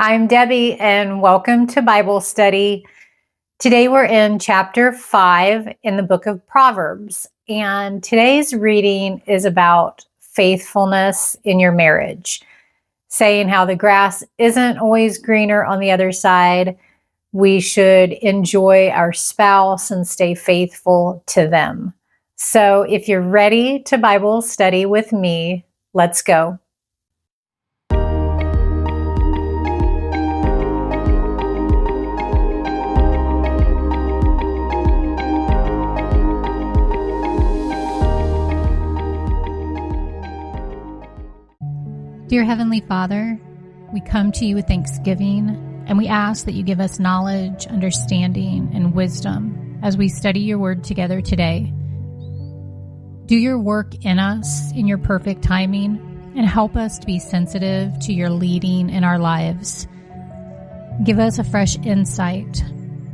I'm Debbie, and welcome to Bible study. Today we're in chapter 5 in the book of Proverbs, and today's reading is about faithfulness in your marriage, saying how the grass isn't always greener on the other side. We should enjoy our spouse and stay faithful to them. So if you're ready to Bible study with me, let's go. Dear Heavenly Father, we come to you with thanksgiving, and we ask that you give us knowledge, understanding, and wisdom as we study your word together today. Do your work in us in your perfect timing, and help us to be sensitive to your leading in our lives. Give us a fresh insight,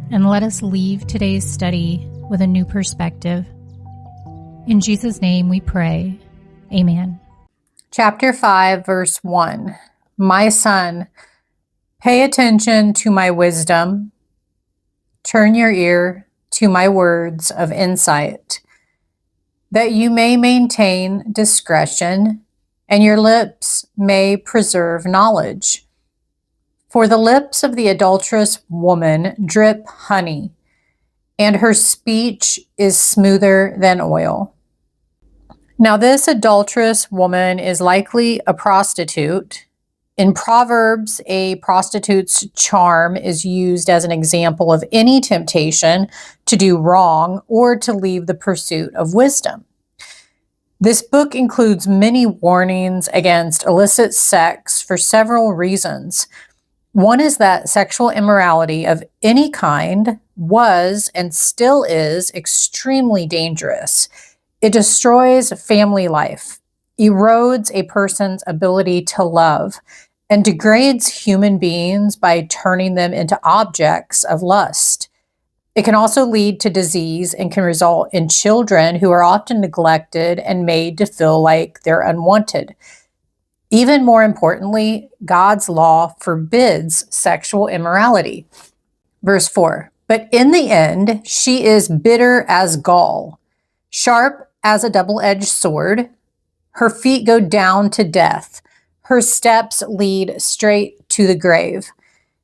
and let us leave today's study with a new perspective. In Jesus' name we pray. Amen. Chapter 5, verse 1. My son, pay attention to my wisdom. Turn your ear to my words of insight, that you may maintain discretion, and your lips may preserve knowledge. For the lips of the adulterous woman drip honey, and her speech is smoother than oil. Now, this adulterous woman is likely a prostitute. In Proverbs, a prostitute's charm is used as an example of any temptation to do wrong or to leave the pursuit of wisdom. This book includes many warnings against illicit sex for several reasons. One is that sexual immorality of any kind was and still is extremely dangerous. It destroys family life, erodes a person's ability to love, and degrades human beings by turning them into objects of lust. It can also lead to disease and can result in children who are often neglected and made to feel like they're unwanted. Even more importantly, God's law forbids sexual immorality. Verse 4, but in the end, she is bitter as gall, sharp as a double-edged sword. Her feet go down to death. Her steps lead straight to the grave.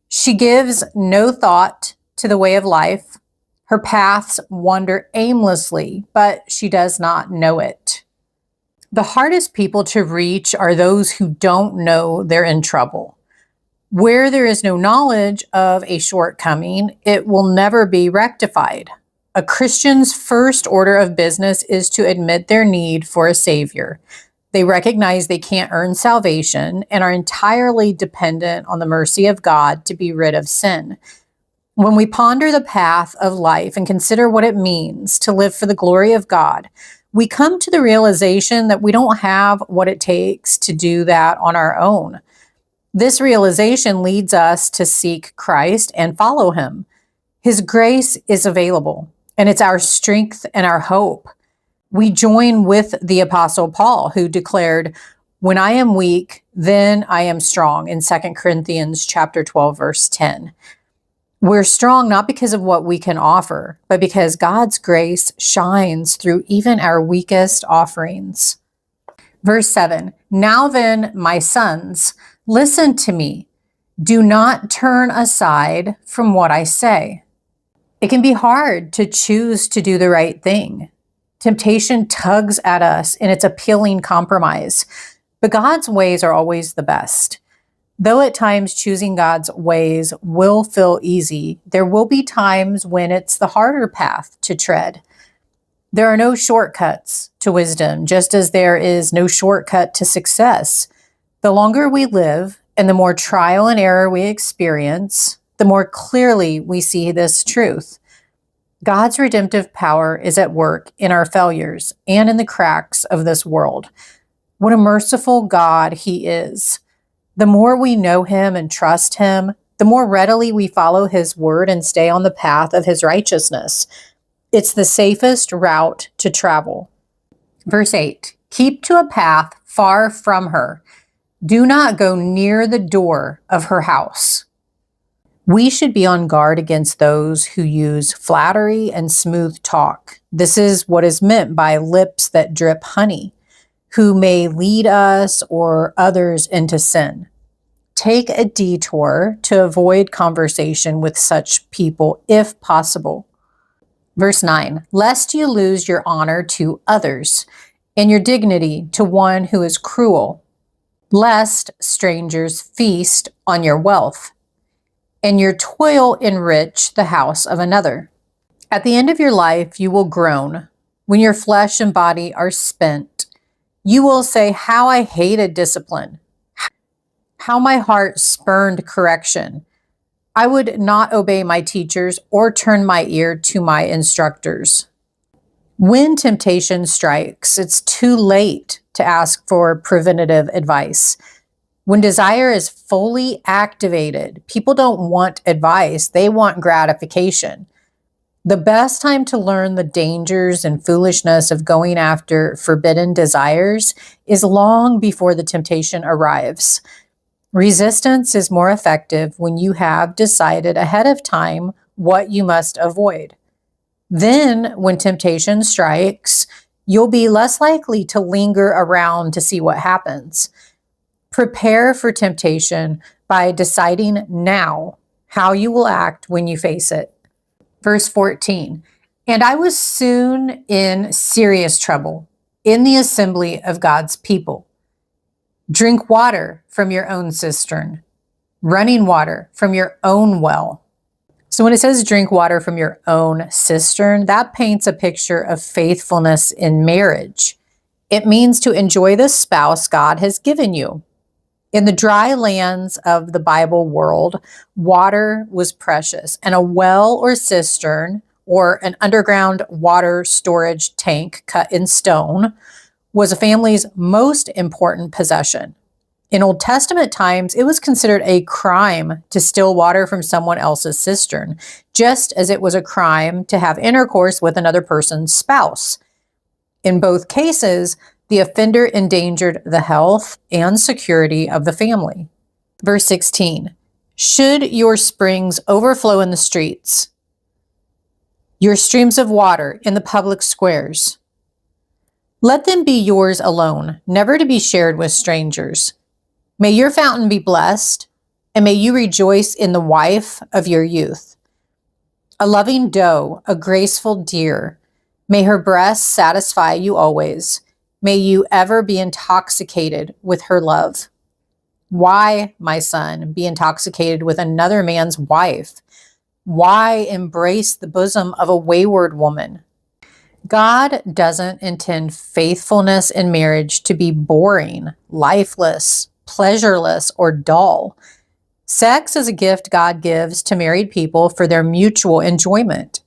She gives no thought to the way of life. Her paths wander aimlessly, but she does not know it. The hardest people to reach are those who don't know they're in trouble. Where there is no knowledge of a shortcoming, it will never be rectified. A Christian's first order of business is to admit their need for a Savior. They recognize they can't earn salvation and are entirely dependent on the mercy of God to be rid of sin. When we ponder the path of life and consider what it means to live for the glory of God, we come to the realization that we don't have what it takes to do that on our own. This realization leads us to seek Christ and follow Him. His grace is available, and it's our strength and our hope. We join with the Apostle Paul, who declared, when I am weak, then I am strong, in 2 Corinthians chapter 12, verse 10. We're strong not because of what we can offer, but because God's grace shines through even our weakest offerings. Verse 7, now then, my sons, listen to me. Do not turn aside from what I say. It can be hard to choose to do the right thing. Temptation tugs at us in its appealing compromise, but God's ways are always the best. Though at times choosing God's ways will feel easy, there will be times when it's the harder path to tread. There are no shortcuts to wisdom, just as there is no shortcut to success. The longer we live and the more trial and error we experience, the more clearly we see this truth. God's redemptive power is at work in our failures and in the cracks of this world. What a merciful God He is. The more we know Him and trust Him, the more readily we follow His word and stay on the path of His righteousness. It's the safest route to travel. Verse 8, keep to a path far from her. Do not go near the door of her house. We should be on guard against those who use flattery and smooth talk. This is what is meant by lips that drip honey, who may lead us or others into sin. Take a detour to avoid conversation with such people if possible. Verse 9, lest you lose your honor to others and your dignity to one who is cruel, lest strangers feast on your wealth and your toil enrich the house of another. At the end of your life, you will groan. When your flesh and body are spent, you will say, how I hated discipline, how my heart spurned correction. I would not obey my teachers or turn my ear to my instructors. When temptation strikes, it's too late to ask for preventative advice. When desire is fully activated, people don't want advice, they want gratification. The best time to learn the dangers and foolishness of going after forbidden desires is long before the temptation arrives. Resistance is more effective when you have decided ahead of time what you must avoid. Then, when temptation strikes, you'll be less likely to linger around to see what happens. Prepare for temptation by deciding now how you will act when you face it. Verse 14, and I was soon in serious trouble in the assembly of God's people. Drink water from your own cistern, running water from your own well. So when it says drink water from your own cistern, that paints a picture of faithfulness in marriage. It means to enjoy the spouse God has given you. In the dry lands of the Bible world, water was precious, and a well or cistern or an underground water storage tank cut in stone was a family's most important possession. In Old Testament times, it was considered a crime to steal water from someone else's cistern, just as it was a crime to have intercourse with another person's spouse. In both cases, the offender endangered the health and security of the family. Verse 16, should your springs overflow in the streets, your streams of water in the public squares, let them be yours alone, never to be shared with strangers. May your fountain be blessed, and may you rejoice in the wife of your youth. A loving doe, a graceful deer, may her breasts satisfy you always. May you ever be intoxicated with her love. Why, my son, be intoxicated with another man's wife? Why embrace the bosom of a wayward woman? God doesn't intend faithfulness in marriage to be boring, lifeless, pleasureless, or dull. Sex is a gift God gives to married people for their mutual enjoyment.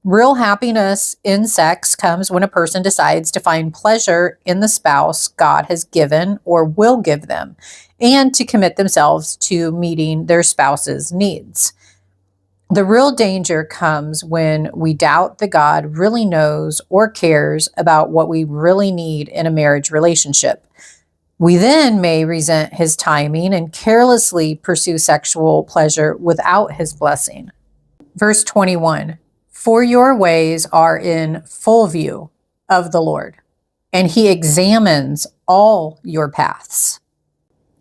Real happiness in sex comes when a person decides to find pleasure in the spouse God has given or will give them, and to commit themselves to meeting their spouse's needs. The real danger comes when we doubt that God really knows or cares about what we really need in a marriage relationship. We then may resent his timing and carelessly pursue sexual pleasure without his blessing. Verse 21, for your ways are in full view of the Lord, and he examines all your paths.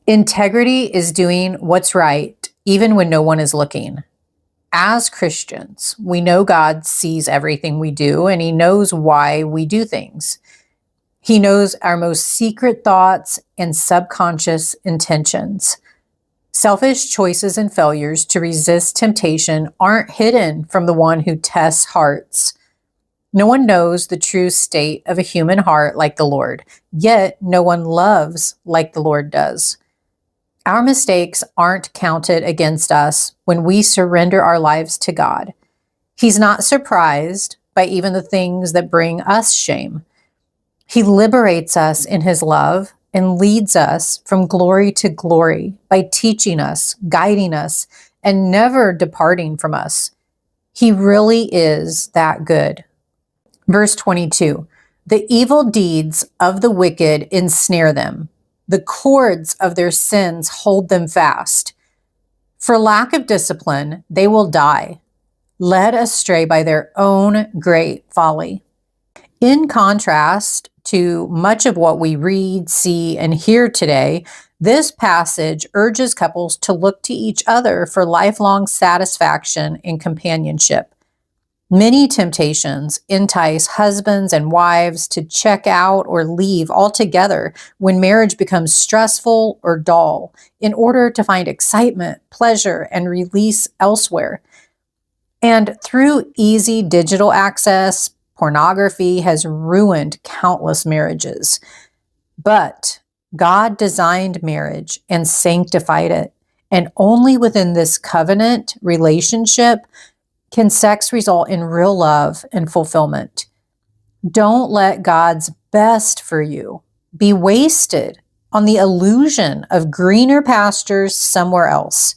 Integrity is doing what's right, even when no one is looking. As Christians, we know God sees everything we do, and he knows why we do things. He knows our most secret thoughts and subconscious intentions. Selfish choices and failures to resist temptation aren't hidden from the one who tests hearts. No one knows the true state of a human heart like the Lord, yet no one loves like the Lord does. Our mistakes aren't counted against us when we surrender our lives to God. He's not surprised by even the things that bring us shame. He liberates us in his love and leads us from glory to glory by teaching us, guiding us, and never departing from us. He really is that good. Verse 22, the evil deeds of the wicked ensnare them, The cords of their sins hold them fast. For lack of discipline, they will die, led astray by their own great folly. In contrast to much of what we read, see, and hear today, this passage urges couples to look to each other for lifelong satisfaction and companionship. Many temptations entice husbands and wives to check out or leave altogether when marriage becomes stressful or dull, in order to find excitement, pleasure, and release elsewhere. And through easy digital access, pornography has ruined countless marriages. But God designed marriage and sanctified it, and only within this covenant relationship can sex result in real love and fulfillment. Don't let God's best for you be wasted on the illusion of greener pastures somewhere else.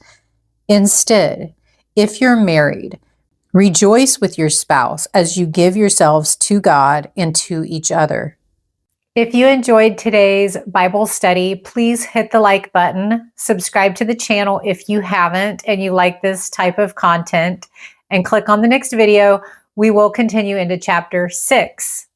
Instead, if you're married, rejoice with your spouse as you give yourselves to God and to each other. If you enjoyed today's Bible study, please hit the like button, subscribe to the channel if you haven't and you like this type of content, and click on the next video. We will continue into chapter 6.